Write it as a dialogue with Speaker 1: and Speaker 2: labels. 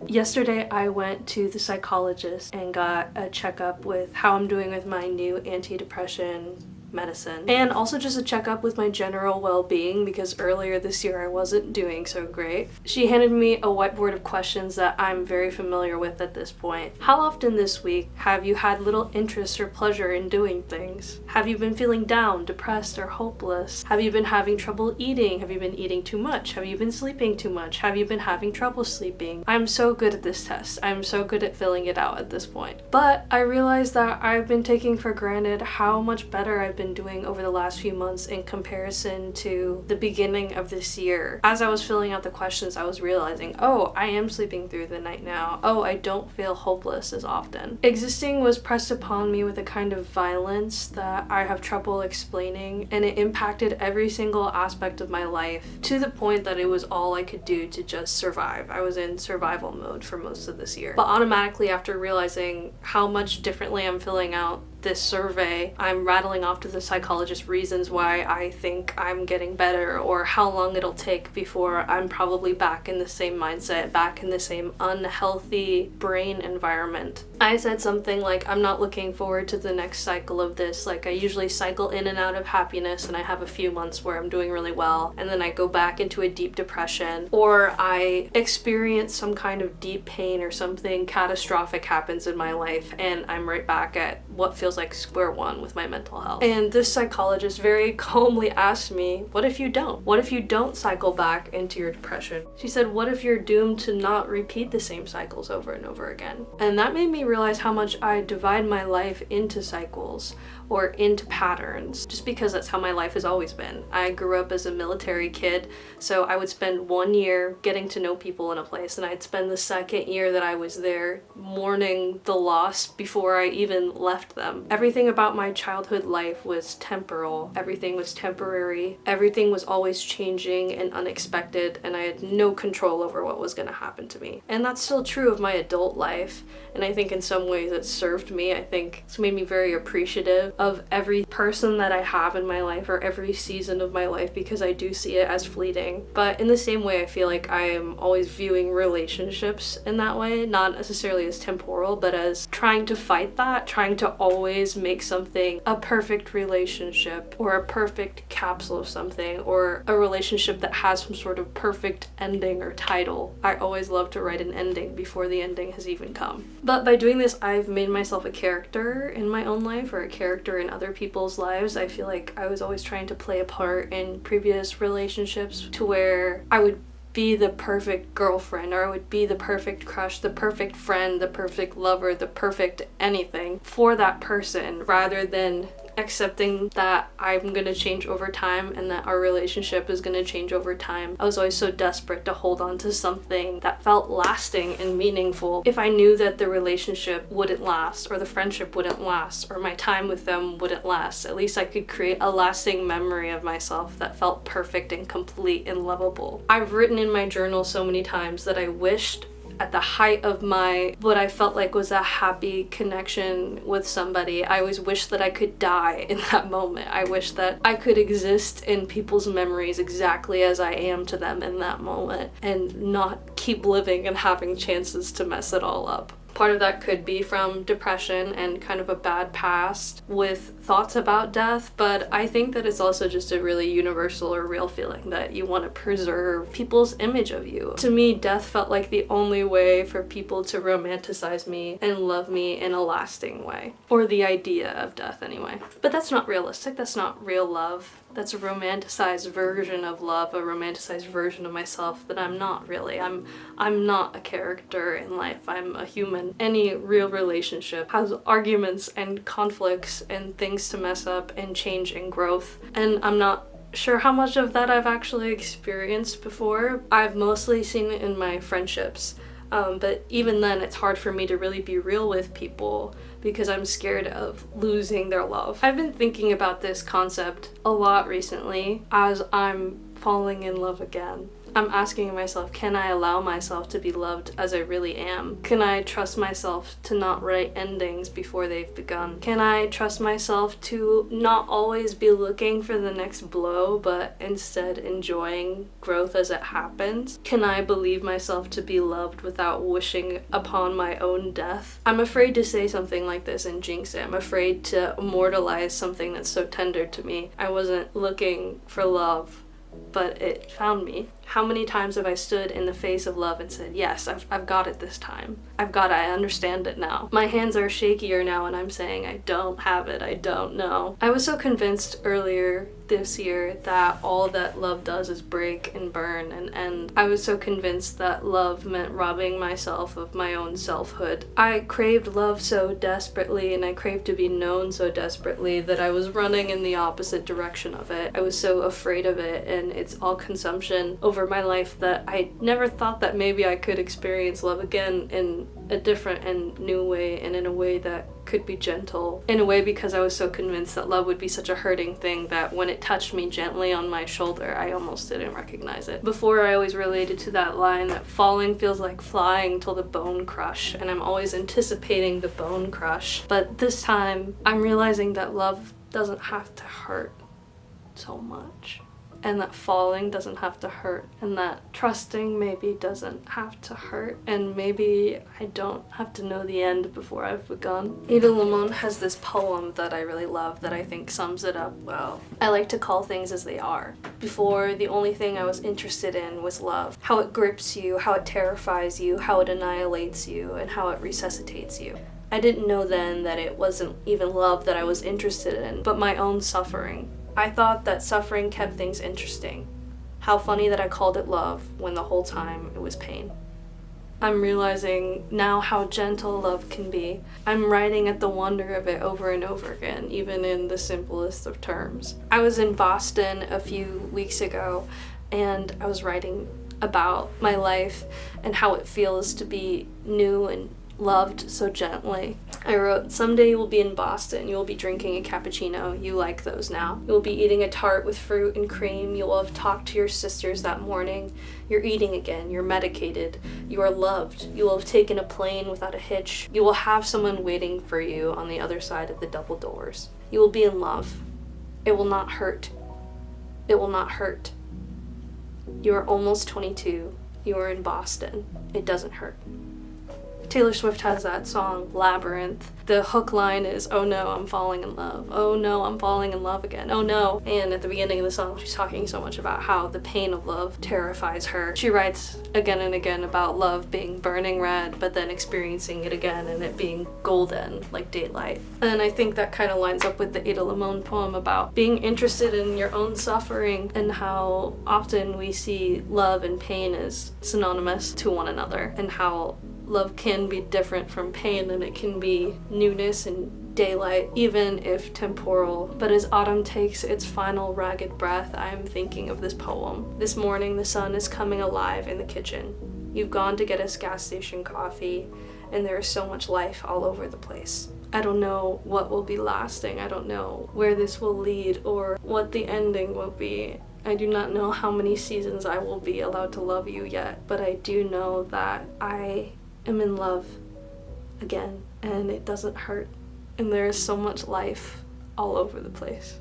Speaker 1: Yesterday I went to the psychologist and got a checkup with how I'm doing with my new antidepressant medicine, and also just a checkup with my general well-being because earlier this year I wasn't doing so great. She handed me a whiteboard of questions that I'm very familiar with at this point. How often this week have you had little interest or pleasure in doing things? Have you been feeling down, depressed, or hopeless? Have you been having trouble eating? Have you been eating too much? Have you been sleeping too much? Have you been having trouble sleeping? I'm so good at this test. I'm so good at filling it out at this point. But I realized that I've been taking for granted how much better I've been doing over the last few months in comparison to the beginning of this year. As I was filling out the questions, I was realizing, oh, I am sleeping through the night now. Oh, I don't feel hopeless as often. Existing was pressed upon me with a kind of violence that I have trouble explaining, and it impacted every single aspect of my life to the point that it was all I could do to just survive. I was in survival mode for most of this year. But automatically, after realizing how much differently I'm filling out this survey, I'm rattling off to the psychologist reasons why I think I'm getting better, or how long it'll take before I'm probably back in the same mindset, back in the same unhealthy brain environment. I said something like, I'm not looking forward to the next cycle of this. Like, I usually cycle in and out of happiness, and I have a few months where I'm doing really well, and then I go back into a deep depression, or I experience some kind of deep pain or something catastrophic happens in my life, and I'm right back at what feels like square one with my mental health. And this psychologist very calmly asked me, what if you don't? What if you don't cycle back into your depression? She said, what if you're doomed to not repeat the same cycles over and over again? And that made me realize how much I divide my life into cycles or into patterns, just because that's how my life has always been. I grew up as a military kid, so I would spend 1 year getting to know people in a place, and I'd spend the second year that I was there mourning the loss before I even left them. Everything about my childhood life was temporal. Everything was temporary. Everything was always changing and unexpected, and I had no control over what was going to happen to me. And that's still true of my adult life, and I think in some ways it served me. I think it's made me very appreciative of every person that I have in my life, or every season of my life, because I do see it as fleeting. But in the same way, I feel like I am always viewing relationships in that way, not necessarily as temporal, but as trying to fight that, trying to always make something a perfect relationship, or a perfect capsule of something, or a relationship that has some sort of perfect ending or title. I always love to write an ending before the ending has even come. But by doing this, I've made myself a character in my own life, or a character in other people's lives. I feel like I was always trying to play a part in previous relationships to where I would be the perfect girlfriend, or I would be the perfect crush, the perfect friend, the perfect lover, the perfect anything for that person, rather than accepting that I'm gonna change over time and that our relationship is gonna change over time. I was always so desperate to hold on to something that felt lasting and meaningful. If I knew that the relationship wouldn't last, or the friendship wouldn't last, or my time with them wouldn't last, at least I could create a lasting memory of myself that felt perfect and complete and lovable. I've written in my journal so many times that I wished at the height of what I felt like was a happy connection with somebody, I always wished that I could die in that moment. I wish that I could exist in people's memories exactly as I am to them in that moment, and not keep living and having chances to mess it all up. Part of that could be from depression and kind of a bad past with thoughts about death, but I think that it's also just a really universal or real feeling that you want to preserve people's image of you. To me, death felt like the only way for people to romanticize me and love me in a lasting way. Or the idea of death, anyway. But that's not realistic. That's not real love. That's a romanticized version of love, a romanticized version of myself that I'm not really. I'm not a character in life. I'm a human. Any real relationship has arguments and conflicts and things to mess up and change and growth. And I'm not sure how much of that I've actually experienced before. I've mostly seen it in my friendships. But even then, it's hard for me to really be real with people because I'm scared of losing their love. I've been thinking about this concept a lot recently as I'm falling in love again. I'm asking myself, can I allow myself to be loved as I really am? Can I trust myself to not write endings before they've begun? Can I trust myself to not always be looking for the next blow, but instead enjoying growth as it happens? Can I believe myself to be loved without wishing upon my own death? I'm afraid to say something like this and jinx it. I'm afraid to immortalize something that's so tender to me. I wasn't looking for love, but it found me. How many times have I stood in the face of love and said, yes, I've got it this time. I've got it, I understand it now. My hands are shakier now and I'm saying I don't have it, I don't know. I was so convinced earlier this year that all that love does is break and burn and end. I was so convinced that love meant robbing myself of my own selfhood. I craved love so desperately and I craved to be known so desperately that I was running in the opposite direction of it. I was so afraid of it and it's all consumption over my life that I never thought that maybe I could experience love again in a different and new way and in a way that could be gentle. In a way because I was so convinced that love would be such a hurting thing that when it touched me gently on my shoulder, I almost didn't recognize it. Before I always related to that line that falling feels like flying till the bone crush, and I'm always anticipating the bone crush. But this time, I'm realizing that love doesn't have to hurt so much. And that falling doesn't have to hurt, and that trusting maybe doesn't have to hurt, and maybe I don't have to know the end before I've begun. Ada Limon has this poem that I really love that I think sums it up well. I like to call things as they are. Before, the only thing I was interested in was love. How it grips you, how it terrifies you, how it annihilates you, and how it resuscitates you. I didn't know then that it wasn't even love that I was interested in, but my own suffering. I thought that suffering kept things interesting. How funny that I called it love when the whole time it was pain. I'm realizing now how gentle love can be. I'm writing at the wonder of it over and over again, even in the simplest of terms. I was in Boston a few weeks ago, and I was writing about my life and how it feels to be new and loved so gently. I wrote, someday you will be in Boston, you will be drinking a cappuccino, you like those now. You will be eating a tart with fruit and cream, you will have talked to your sisters that morning, you're eating again, you're medicated, you are loved, you will have taken a plane without a hitch, you will have someone waiting for you on the other side of the double doors. You will be in love. It will not hurt. It will not hurt. You are almost 22, you are in Boston, it doesn't hurt. Taylor Swift has that song, Labyrinth. The hook line is, oh no, I'm falling in love. Oh no, I'm falling in love again. Oh no. And at the beginning of the song, she's talking so much about how the pain of love terrifies her. She writes again and again about love being burning red, but then experiencing it again and it being golden, like daylight. And I think that kind of lines up with the Ada Limon poem about being interested in your own suffering and how often we see love and pain as synonymous to one another, and how love can be different from pain, and it can be newness and daylight, even if temporal. But as autumn takes its final ragged breath, I am thinking of this poem. This morning the sun is coming alive in the kitchen. You've gone to get us gas station coffee, and there is so much life all over the place. I don't know what will be lasting. I don't know where this will lead or what the ending will be. I do not know how many seasons I will be allowed to love you yet, but I do know that I am in love again, and it doesn't hurt, and there is so much life all over the place.